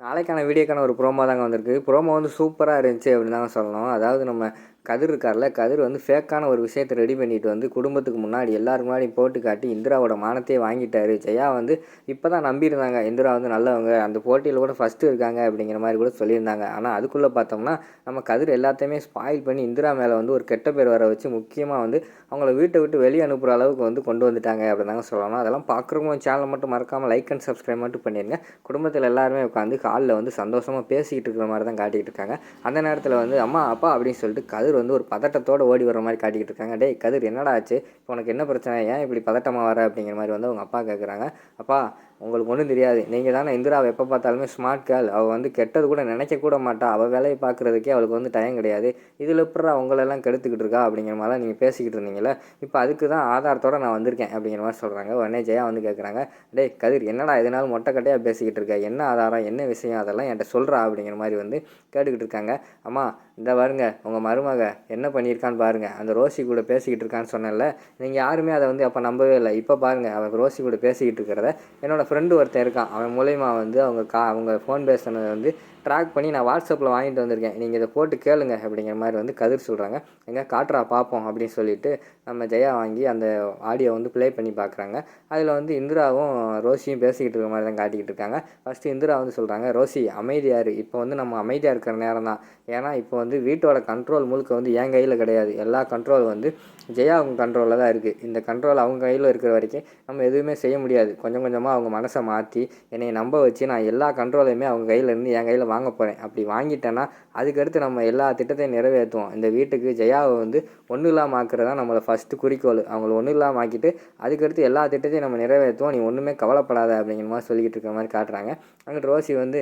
நாளைக்கான வீடியோக்கான ஒரு ப்ரோமோ தாங்க வந்திருக்கு. ப்ரோமோ வந்து சூப்பராக இருந்துச்சு அப்படின்னு தாங்க சொல்லணும். அதாவது நம்ம கதிர் இருக்கார்ல, கதிர் வந்து ஃபேக்கான ஒரு விஷயத்தை ரெடி பண்ணிட்டு வந்து குடும்பத்துக்கு முன்னாடி எல்லாருக்கு முன்னாடி போட்டு காட்டி இந்திராவோட மானத்தையே வாங்கிட்டாரு. ஜெயா வந்து இப்போ தான் நம்பியிருந்தாங்க இந்திரா வந்து நல்லவங்க, அந்த போட்டியில் கூட ஃபஸ்ட்டு இருக்காங்க அப்படிங்கிற மாதிரி கூட சொல்லியிருந்தாங்க. ஆனால் அதுக்குள்ளே பார்த்தோம்னா நம்ம கதிர் எல்லாத்தையுமே ஸ்பாயில் பண்ணி இந்திரா மேலே வந்து ஒரு கெட்ட பேர் வர வச்சு முக்கியமாக வந்து அவங்கள வீட்டை விட்டு வெளியே அனுப்புகிற அளவுக்கு வந்து கொண்டு வந்துட்டாங்க அப்படின்னு தாங்க சொல்லணும். அதெல்லாம் பார்க்குறவங்க சேனலை மட்டும் மறக்காமல் லைக் அண்ட் சப்ஸ்கிரைப் மட்டும் பண்ணிடுங்க. குடும்பத்தில் எல்லாருமே உட்காந்து காலில் வந்து சந்தோஷமாக பேசிக்கிட்டு இருக்கிற மாதிரி தான் காட்டிக்கிட்டு இருக்காங்க. அந்த நேரத்தில் வந்து அம்மா அப்பா அப்படின்னு சொல்லிட்டு கதிர் வந்து ஒரு பதட்டத்தோடு ஓடி வர மாதிரி காட்டிக்கிட்டு இருக்காங்க. டேய் கதிர், என்னடா ஆச்சு, இப்போ உனக்கு என்ன பிரச்சனை, ஏன் இப்படி பதட்டமாக வர அப்படிங்கிற மாதிரி வந்து அவங்க அப்பா கேட்குறாங்க. அப்பா, உங்களுக்கு ஒன்றும் தெரியாது, நீங்கள் தானே இந்திராவை எப்போ பார்த்தாலுமே ஸ்மார்ட் கேர்ள், அவள் வந்து கெட்டது கூட நினைக்க கூட மாட்டா, அவள் வேலையை பார்க்குறதுக்கே அவளுக்கு வந்து டைம் கிடையாது, இதில் எப்படா அவங்களெல்லாம் கெடுத்துக்கிட்டு இருக்கா அப்படிங்கிற மாதிரிலாம் நீங்கள் பேசிக்கிட்டு இருந்தீங்களே, இப்போ அதுக்கு தான் ஆதாரத்தோடு நான் வந்திருக்கேன் அப்படிங்கிற மாதிரி சொல்கிறாங்க. உடனே ஜெயா வந்து கேட்குறாங்க, டேய் கதிர், என்னடா எதனாலும் மொட்டை கட்டையாக பேசிக்கிட்டு இருக்க, என்ன ஆதாரம் என்ன விஷயம் அதெல்லாம் என்கிட்ட சொல்கிறா அப்படிங்கிற மாதிரி வந்து கேட்டுக்கிட்டு இருக்காங்க. அம்மா, இந்த பாருங்க, உங்கள் மருமக என்ன பண்ணியிருக்கான்னு பாருங்கள், அந்த ரோசி கூட பேசிக்கிட்டு இருக்கான்னு சொன்னேன்ல, நீங்கள் யாருமே அதை வந்து அப்போ நம்பவே இல்லை. இப்போ பாருங்கள், அவன் ரோசி கூட பேசிக்கிட்டு இருக்கிறத என்னோடய ஃப்ரெண்டு ஒருத்தன் இருக்கான், அவன் மூலயமா வந்து அவங்க ஃபோன் பேசினதை வந்து ட்ராக் பண்ணி நான் வாட்ஸ்அப்பில் வாங்கிட்டு வந்திருக்கேன், நீங்கள் இதை போட்டு கேளுங்க அப்படிங்கிற மாதிரி வந்து கதிர் சொல்கிறாங்க. எங்கே காட்டுறா பார்ப்போம் அப்படின்னு சொல்லிட்டு நம்ம ஜெயா வாங்கி அந்த ஆடியோ வந்து ப்ளே பண்ணி பார்க்குறாங்க. அதில் வந்து இந்திராவும் ரோசியும் பேசிக்கிட்டு இருக்கிற மாதிரி தான் காட்டிக்கிட்டு இருக்காங்க. ஃபஸ்ட்டு இந்திரா வந்து சொல்கிறாங்க, ரோசி அமைதியாரு, இப்போ வந்து நம்ம அமைதியாக இருக்கிற நேரம் தான், ஏன்னா இப்போ வந்து வீட்டோட கண்ட்ரோல் முழுக்க வந்து என் கையில் கிடையாது, எல்லா கண்ட்ரோல் வந்து ஜெயா அவங்க கண்ட்ரோலில் தான் இருக்குது, இந்த கண்ட்ரோல் அவங்க கையில் இருக்கிற வரைக்கும் நம்ம எதுவுமே செய்ய முடியாது. கொஞ்சம் கொஞ்சமாக அவங்க மனசை மாற்றி என்னை நம்ப வச்சு நான் எல்லா கண்ட்ரோலையுமே அவங்க கையிலேருந்து என் கையில் வாங்க போகிறேன். அப்படி வாங்கிட்டேன்னா அதுக்கடுத்து நம்ம எல்லா திட்டத்தையும் நிறைவேற்றுவோம். இந்த வீட்டுக்கு ஜெயாவை வந்து ஒன்றும் இல்லாமல் ஆக்குறது தான் நம்மளோட ஃபஸ்ட்டு குறிக்கோள். அவங்கள ஒன்றும் இல்லாமல் ஆக்கிட்டு அதுக்கடுத்து எல்லா திட்டத்தையும் நம்ம நிறைவேற்றுவோம், நீ ஒன்றுமே கவலைப்படாத அப்படிங்கிற மாதிரி சொல்லிக்கிட்டு இருக்கிற மாதிரி காட்டுறாங்க. அங்கிட்டு ரோசி வந்து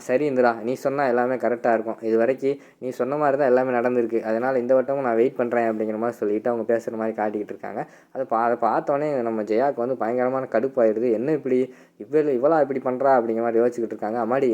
சரி இந்திரா, நீ சொன்னால் எல்லாமே கரெக்டாக இருக்கும், இது வரைக்கும் நீ சொன்ன மாதிரி தான் எல்லாமே நடந்திருக்கு, அதனால் இந்த வட்டமும் நான் வெயிட் பண்ணுறேன் அப்படிங்கிற மாதிரி சொல்லிவிட்டு அவங்க பேசுகிற மாதிரி காட்டிக்கிட்டு இருக்காங்க. அதை பார்த்தோன்னே நம்ம ஜெயாவுக்கு வந்து பயங்கரமான கடுப்பாயிடுது. என்ன இப்படி இவளா இப்படி பண்ணுறா அப்படிங்கிற மாதிரி யோசிச்சுக்கிட்டு இருக்காங்க. அம்மாடி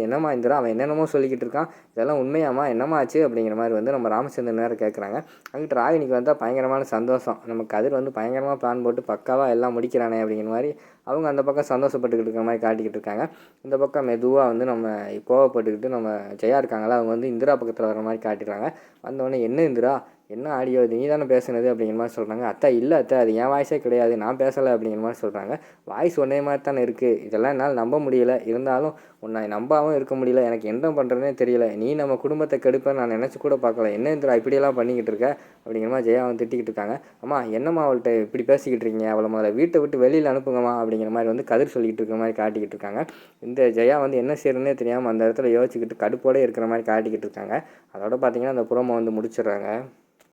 என்னம்மா இந்திரா, அவன் என்னென்னமோ சொல்லிக்கிட்டு இருக்கான், இதெல்லாம் உண்மையாம்மா, என்னம்மா ஆச்சு அப்படிங்கிற மாதிரி வந்து நம்ம ராமச்சந்திரன் நேரம் கேட்குறாங்க. அங்கிட்டு ராகினிக்கு வந்தால் பயங்கரமான சந்தோஷம், நம்ம கதிர் வந்து பயங்கரமாக பிளான் போட்டு பக்காவாக எல்லாம் முடிக்கிறானே அப்படிங்கிற மாதிரி அவங்க அந்த பக்கம் சந்தோஷப்பட்டுக்கிட்டு இருக்கிற மாதிரி காட்டிக்கிட்டு இருக்காங்க. இந்த பக்கம் மெதுவாக வந்து நம்ம கோவப்பட்டுக்கிட்டு நம்ம ஜெயா இருக்காங்களா, அவங்க வந்து இந்திரா பக்கத்தில் வர மாதிரி காட்டிடுறாங்க. வந்தோடனே என்ன இந்திரா, என்ன ஆடியோ இது, நீ தானே பேசுனது அப்படிங்கிற மாதிரி சொல்கிறாங்க. அத்தை இல்லை அத்தை, அது என் வாய்ஸே கிடையாது, நான் பேசலை அப்படிங்கிற மாதிரி சொல்கிறாங்க. வாய்ஸ் ஒன்றே மாதிரி தானே இருக்குது, இதெல்லாம் என்னால் நம்ப முடியல, இருந்தாலும் உன்னை நம்பாமல் இருக்க முடியல, எனக்கு என்ன பண்ணுறதுனே தெரியல, நீ நம்ம குடும்பத்தை கெடுப்பேன்னு நான் நினச்சி கூட பார்க்கல, என்ன இந்திரா இப்படியெல்லாம் பண்ணிக்கிட்டு இருக்க அப்படிங்கிற மாதிரி ஜெயா வந்து திட்டிக்கிட்டு இருக்காங்க. அம்மா, என்னம்மா அவள்கிட்ட இப்படி பேசிக்கிட்டு இருக்கீங்க, அவளை முதல்ல வீட்டை விட்டு வெளியில் அனுப்புங்கம்மா அப்படிங்கிற மாதிரி வந்து கதிர் சொல்லிக்கிட்டு இருக்கிற மாதிரி காட்டிக்கிட்டு இருக்காங்க. இந்த ஜெயா வந்து என்ன செய்யறதுனே தெரியாமல் அந்த இடத்துல யோசிச்சுக்கிட்டு கடுப்போடு இருக்கிற மாதிரி காட்டிக்கிட்டு இருக்காங்க. அதோட பார்த்தீங்கன்னா அந்த புறமை வந்து முடிச்சிடுறாங்க.